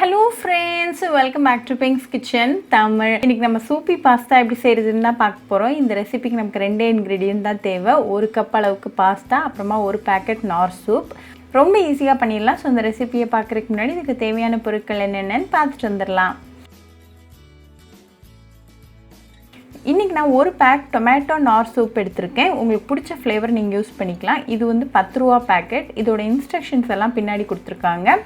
Hello friends, welcome back to Pink's Kitchen Tamil. இன்னைக்கு நம்ம சூப்பி pasta எப்படி செய்யறதுன்னு தான் பார்க்க போறோம். இந்த ரெசிபிக்கு நமக்கு ரெண்டே இன்கிரிடியன்ட் தான் தேவை. 1 கப் அளவுக்கு பாஸ்தா, அப்புறமா 1 பாக்கெட் நார் சூப். ரொம்ப ஈஸியா பண்ணிடலாம். சோ இந்த ரெசிபியை பார்க்கறதுக்கு முன்னாடி இதுக்கு தேவையான பொருட்கள் என்னென்னன்னு பார்த்துட்டு வந்துடலாம். இன்னைக்கு நான் 1 பேக் டொமேட்டோ நார் சூப் எடுத்துர்க்கேன். உங்களுக்கு பிடிச்ச ஃப்ளேவர் நீங்க யூஸ் பண்ணிக்கலாம். இது வந்து 10 ரூபாய் பாக்கெட். இதோட இன்ஸ்ட்ரக்ஷன்ஸ் எல்லாம் பின்னாடி கொடுத்திருக்காங்க.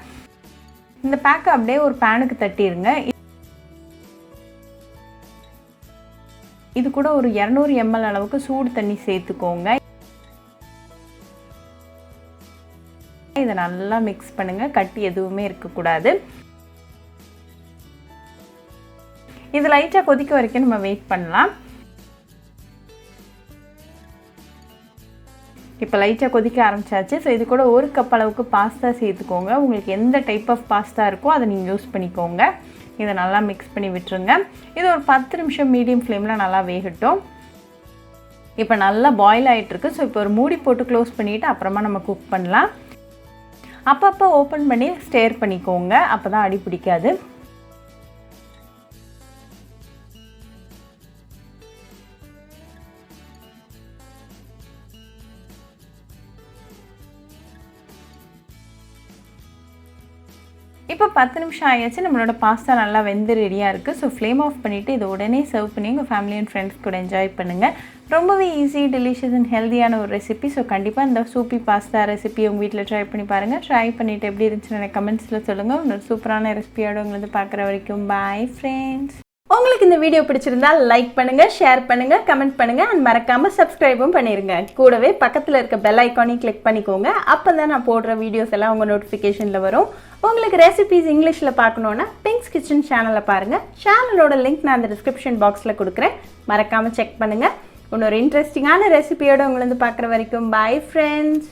இந்த பேக்கை அப்படியே ஒரு பேனுக்கு தட்டிடுங்க. இது கூட ஒரு 200 ml அளவுக்கு சூடு தண்ணி சேர்த்துக்கோங்க. இதை நல்லா மிக்ஸ் பண்ணுங்க. கட்டி எதுவுமே இருக்கக்கூடாது. இது லைட்டா கொதிக்க வரைக்கும் நம்ம வெயிட் பண்ணலாம். இப்போ லைட்டா கொதிக்க ஆரம்பிச்சாச்சு. சோ இது கூட 1 கப் அளவுக்கு பாஸ்தா சேர்த்துக்கோங்க. உங்களுக்கு எந்த டைப் ஆஃப் பாஸ்தா இருக்கோ அதை நீங்க யூஸ் பண்ணிக்கோங்க. இதை நல்லா மிக்ஸ் பண்ணி விட்டுருங்க. இது ஒரு 10 நிமிஷம் மீடியம் ஃப்ளேம்ல நல்லா வேகட்டும். இப்போ நல்லா பாயில் ஆயிட்டு இருக்கு. சோ இப்போ ஒரு மூடி போட்டு க்ளோஸ் பண்ணிட்டு அப்புறமா நம்ம குக் பண்ணலாம். அப்பப்போ ஓபன் பண்ணி ஸ்டேர் பண்ணிக்கோங்க. அப்பதான் அடி பிடிக்காது. இப்போ 10 நிமிஷம் ஆயாச்சு. நம்மளோட பாஸ்தா நல்லா வெந்து ரெடியா இருக்கு. சோ ஃப்ளேம் ஆஃப் பண்ணிட்டு இத உடனே சர்வ் பண்ணி உங்க ஃபேமிலி அண்ட் ஃப்ரெண்ட்ஸ் கூட என்ஜாய் பண்ணுங்க. ரொம்பவே ஈஸி, டெலிஷியஸ் அண்ட் ஹெல்தியான ஒரு ரெசிபி. சோ கண்டிப்பா இந்த சூப்பி பாஸ்தா ரெசிபி உங்க வீட்ல ட்ரை பண்ணி பாருங்க. ட்ரை பண்ணிட்டு எப்படி இருந்துச்சுன்னு எனக்கு கமெண்ட்ஸ்ல சொல்லுங்க. ஒரு சூப்பரான ரெசிபியோட உங்களை வந்து பார்க்குற வரைக்கும் பை ஃப்ரெண்ட்ஸ். உங்களுக்கு இந்த வீடியோ பிடிச்சிருந்தா லைக் பண்ணுங்க, ஷேர் பண்ணுங்க, கமெண்ட் பண்ணுங்க and மறக்காம சப்ஸ்கிரைபும் பண்ணிருங்க. கூடவே பக்கத்துல இருக்க பெல் ஐகானையும் கிளிக் பண்ணிக்கோங்க. அப்பதான் நான் போடுற வீடியோஸ் எல்லாம் உங்க நோட்டிஃபிகேஷன்ல வரும். உங்களுக்கு ரெசிபீஸ் இங்கிலீஷ்ல பார்க்கணும்னா பிங்க்ஸ் கிச்சன் சேனலை பாருங்க. சேனலோட லிங்க் நான் அந்த டிஸ்கிரிப்ஷன் பாக்ஸ்ல கொடுக்குறேன். மறக்காம செக் பண்ணுங்க. இன்னொரு இன்ட்ரெஸ்டிங்கான ரெசிபியோட உங்களை வந்து பார்க்குற வரைக்கும் பை ஃப்ரெண்ட்ஸ்.